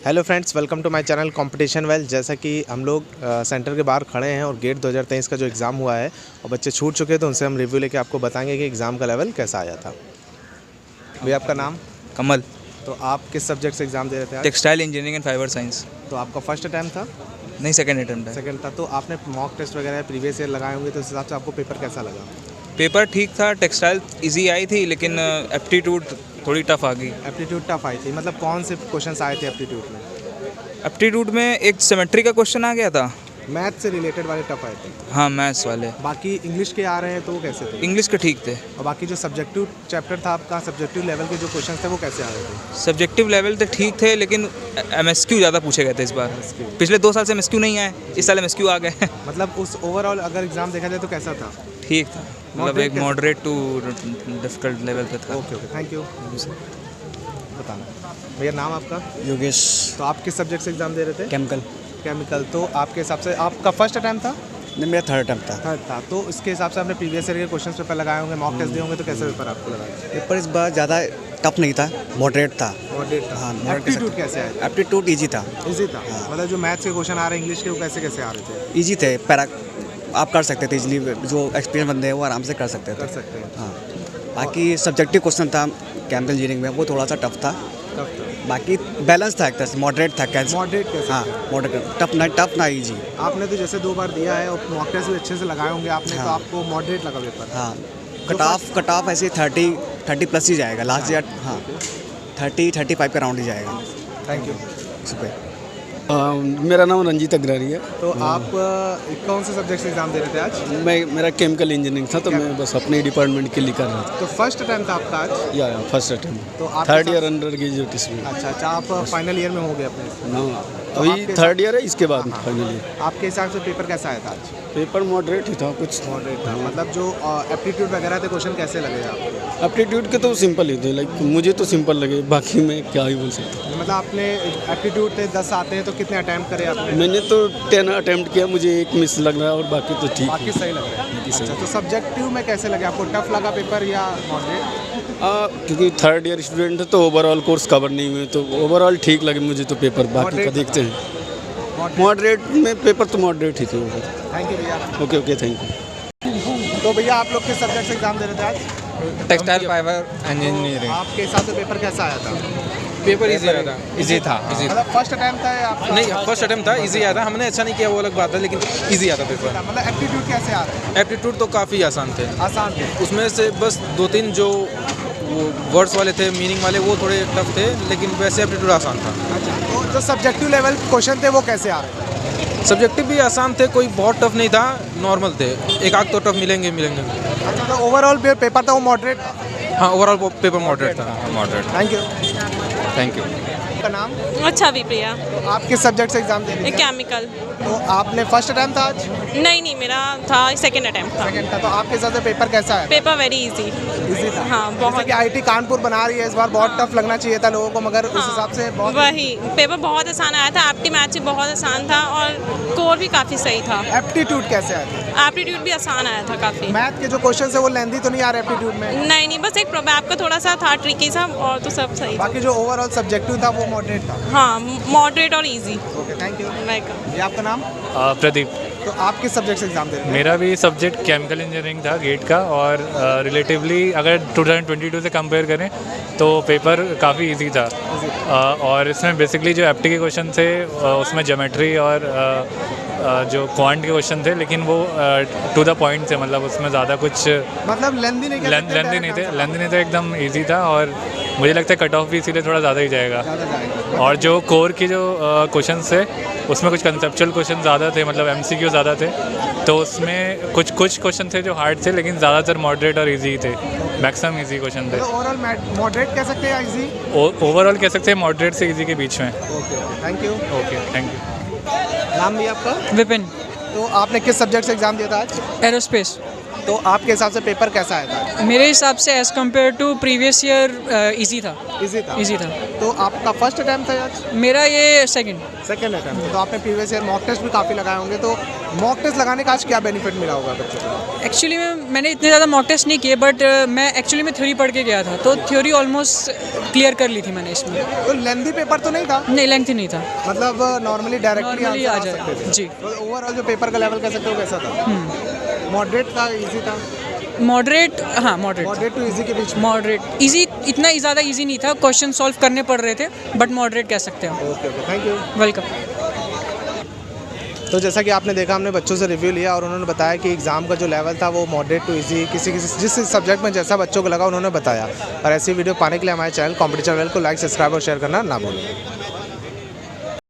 Hello friends, welcome to my channel competition well. जैसा कि हम लोग सेंटर के बाहर खड़े हैं और गेट 2023 का जो एग्ज़ाम हुआ है और बच्चे छूट चुके हैं, तो उनसे हम रिव्यू लेके आपको बताएंगे कि एग्ज़ाम का लेवल कैसा आया था। भैया आपका नाम? कमल। तो आप किस सब्जेक्ट से एग्ज़ाम दे रहे थे आज? Textile engineering and fibre science. तो आपका फर्स्ट अटैम्प्ट था? नहीं, सेकंड अटेम्प्ट है। सेकंड था। तो आपने मॉक टेस्ट वगैरह प्रीवियस ईयर लगाए होंगे, तो उस हिसाब से आपको पेपर कैसा लगा? पेपर ठीक था, टेक्सटाइल इजी आई थी, लेकिन एप्टीट्यूड थोड़ी टफ आ गई। एप्टीट्यूड टफ आई थी, मतलब कौन से क्वेश्चन आए थे एप्टीट्यूड में? एप्टीट्यूड में एक सिमेट्री का क्वेश्चन आ गया था। मैथ से रिलेटेड वाले टफ आए थे? हाँ, मैथ्स वाले। बाकी इंग्लिश के आ रहे हैं तो वो कैसे थे? इंग्लिश के ठीक थे। और बाकी जो सब्जेक्टिव चैप्टर था आपका, सब्जेक्टिव लेवल के जो क्वेश्चन थे वो कैसे आ रहे थे? सब्जेक्टिव लेवल तो ठीक थे, लेकिन एमएसक्यू ज़्यादा पूछे गए थे इस बार। पिछले 2 साल से एमएसक्यू नहीं आए, इस साल एमएसक्यू आ गए। मतलब उस ओवरऑल अगर एग्जाम देखा जाए तो कैसा था? ठीक था, मतलब एक मॉडरेट टू डिफिकल्ट लेवल पे था। Okay okay, thank you. बताना भैया, नाम आपका? योगेश। तो आप किस सब्जेक्ट से एग्जाम दे रहे थे? केमिकल। केमिकल। तो आपके हिसाब से आपका फर्स्ट अटैम्प्ट था? नहीं, मेरा थर्ड अटैम्प्ट था। थर्ड था। तो इसके हिसाब से आपने प्रीवियस ईयर के क्वेश्चन पेपर लगाए होंगे, मॉक टेस्ट दिए होंगे, तो कैसा पेपर आपको लगा? पेपर इस बार ज़्यादा टफ नहीं था, मॉडरेट था। मॉडरेट था। हाँ, moderate एप्टीट्यूड कैसे आया? एप्टीट्यूड ईजी था। इजी था। मतलब जो मैथ्स के क्वेश्चन आ रहे हैं इंग्लिश के, वो कैसे कैसे आ रहे थे? ईजी थे, पैरा आप कर सकते थे इजीली, जो एक्सपीरियंस बंदे हैं वो आराम से कर सकते कर थे। सकते हैं। हाँ, बाकी सब्जेक्टिव क्वेश्चन था केमिकल इंजीनियरिंग में, वो थोड़ा सा टफ था। तब था। बाकी बैलेंस था, एक तरह से मॉडरेट था। मॉडरेट कैसे? हाँ, मॉडरेट। टफ ना ईजी। आपने तो जैसे 2 बार दिया है और मॉक टेस्ट भी अच्छे से लगाए होंगे आपने, तो हाँ। आपको मॉडरेट लगा पेपर? हाँ, कट ऑफ ऐसे 30 प्लस ही जाएगा लास्ट ईयर। हाँ, 30-35 का राउंड ही जाएगा। Thank you. शुक्रिया। मेरा नाम रंजीत अग्रवाल है। तो आप कौन से सब्जेक्ट से एग्जाम दे रहे थे आज? मेरा केमिकल इंजीनियरिंग था, तो मैं बस अपने डिपार्टमेंट के लिए कर रहा था। तो फर्स्ट अटैम्प्ट था आपका आज? या फर्स्ट अटैम्प्ट। तो आप थर्ड ईयर अंडर ग्रेजुएट इसमें। अच्छा अच्छा, आप फाइनल ईयर में हो गए अपने? हाँ, तो अभी आपके थर्ड ईयर है, इसके बाद फाइनल ईयर। आपके हिसाब से पेपर कैसा आया था आज? पेपर मॉडरेट ही था कुछ। मॉडरेट था। मतलब जो एप्टीट्यूड वगैरह थे क्वेश्चन कैसे लगे आपको? एप्टीट्यूड के तो सिंपल ही थे, लाइक मुझे तो सिंपल लगे, बाकी मैं क्या ही बोल सकता हूँ। मतलब आपने एप्टीट्यूड थे 10 आते हैं, तो कितने अटैम्प्ट करे आपने? मैंने तो 10 अटैम्प्ट किया, मुझे एक मिस लग रहा है और बाकी तो ठीक बाकी है। सही लग रहा है। बाकी सही। अच्छा, तो सब्जेक्टिव में कैसे लगे आपको? टफ लगा पेपर या मॉडरेट? क्योंकि थर्ड ईयर स्टूडेंट है तो ओवरऑल कोर्स कवर नहीं हुए, तो ओवरऑल ठीक लगे मुझे तो पेपर। बाकी का Moderate देखते हैं। मॉडरेट में पेपर तो मॉडरेट ही थे। थैंक यू भैया। Okay, thank you. तो भैया, आप लोग किस सब्जेक्ट से एग्जाम दे रहे थे आज? Textile fibre engineering. आपके हिसाब से पेपर कैसा आया था? पेपर इजी आया था। इजी था। मतलब फर्स्ट अटैम्प्ट था या आपका? नहीं, फर्स्ट अटेम्प्ट था, इजी आया था। हमने अच्छा नहीं किया वो अलग बात है, लेकिन इजी आता पेपर। मतलब एप्टीट्यूड कैसे आ रहे हैं? एप्टीट्यूड तो काफ़ी आसान थे। आसान थे? उसमें से बस 2-3 जो वो वर्ड्स वाले थे, मीनिंग वाले, वो थोड़े टफ थे, लेकिन वैसे एप्टीट्यूड आसान था। अच्छा, तो जो सब्जेक्टिव लेवल क्वेश्चन थे वो कैसे आ रहे थे? सब्जेक्टिव भी आसान थे, कोई बहुत टफ नहीं था, नॉर्मल थे। एक आध तो टफ मिलेंगे। अच्छा, तो ओवरऑल पेपर था वो मॉडरेट? हाँ, ओवरऑल पेपर मॉडरेट था। Moderate. Thank you. Thank you. आपका नाम? अच्छा भी प्रिया। तो आप किस सब्जेक्ट से एग्जाम दे रहे थे? केमिकल। तो आपने फर्स्ट अटैम्प्ट था आज? नहीं, मेरा था सेकंड अटेम्प्ट था। सेकंड था। तो आपके हिसाब से पेपर कैसा है? Paper very easy. इजी था? हाँ, जैसे बहुत। कि आईटी कानपुर बना रही है इस बार, बहुत टफ लगना चाहिए था लोगों को, मगर उस हिसाब से बहुत वही पेपर बहुत आसान आया था। एप्टी मैथ भी बहुत आसान था और कोर भी काफ़ी सही था। एप्टीट्यूड कैसे आया था? एप्टीट्यूड भी आसान आया था काफ़ी। मैथ के जो क्वेश्चन है वो लेंथी तो नहीं आ रहे एप्टीट्यूड में? नहीं, बस एक मैप का थोड़ा सा था ट्रिकी सा, और तो सब सही था। बाकी जो ओवरऑल सब्जेक्टिव था वो मॉडरेट था? हाँ, मॉडरेट और easy. Okay, thank you. Welcome. ये आपका नाम? प्रदीप। तो आप किस सब्जेक्ट से एग्जाम दे रहे थे? मेरा भी सब्जेक्ट केमिकल इंजीनियरिंग था, गेट का। और रिलेटिवली अगर 2022 से कंपेयर करें तो पेपर काफ़ी इजी था। और इसमें बेसिकली जो एप्टी के क्वेश्चन थे उसमें ज्योमेट्री और जो क्वांट के क्वेश्चन थे, लेकिन वो टू द पॉइंट थे। मतलब उसमें ज़्यादा कुछ मतलब लेंथी नहीं लेंथी नहीं थे, एकदम ईजी था। और मुझे लगता है कट ऑफ भी इसीलिए थोड़ा ज़्यादा ही जाएगा। ज़्यादा जाएगा। और जो कोर की जो क्वेश्चन थे उसमें कुछ कंसेप्चुअल क्वेश्चन ज़्यादा थे, मतलब एमसीक्यू ज़्यादा थे। तो उसमें कुछ क्वेश्चन थे जो हार्ड थे, लेकिन ज़्यादातर मॉडरेट और इजी थे। मैक्सिमम इजी क्वेश्चन थे। तो ओवरऑल मॉडरेट कह सकते हैं या इजी? ओवरऑल कह सकते हैं मॉडरेट से इजी के बीच में। Okay, thank you. Okay, thank you. नाम भी आपका? विपिन। तो आपने किस सब्जेक्ट से एग्जाम दिया था आज? एरोस्पेस। तो आपके हिसाब से पेपर कैसा आया था? मेरे हिसाब से as compare to previous year easy था। इजी था। तो आपका फर्स्ट अटैम्प्ट था आज? मेरा ये सेकंड अटैम्प्ट। तो आपने प्रीवियस ईयर मॉक टेस्ट भी काफ़ी लगाए होंगे, तो मॉक टेस्ट लगाने का आज क्या बेनिफिट मिला होगा बच्चों को? एक्चुअली मैंने इतने ज़्यादा मॉक टेस्ट नहीं किए, बट मैं एक्चुअली में थ्योरी पढ़ के गया था, तो थ्योरी ऑलमोस्ट क्लियर कर ली थी मैंने इसमें। तो लेंथी पेपर तो नहीं था? नहीं, लेंथी नहीं था, मतलब नॉर्मली डायरेक्टली आ आ जाए सकते थे। जी। तो ओवरऑल जो पेपर का लेवल कह सकते हो कैसा था? मॉडरेट था, इजी था? मॉडरेट, हाँ मॉडरेट टू इजी के बीच? मॉडरेट। इजी इतना ज़्यादा इजी नहीं था, क्वेश्चन सॉल्व करने पड़ रहे थे, बट मॉडरेट कह सकते हैं। Okay, thank you. वेलकम। तो जैसा कि आपने देखा, हमने बच्चों से रिव्यू लिया और उन्होंने बताया कि एग्ज़ाम का जो लेवल था वो मॉडरेट टू इजी, किसी जिस सब्जेक्ट में जैसा बच्चों को लगा उन्होंने बताया। और ऐसी वीडियो पाने के लिए हमारे चैनल कॉम्पिटिशन लेवल को लाइक, सब्सक्राइब और शेयर करना ना भूलें।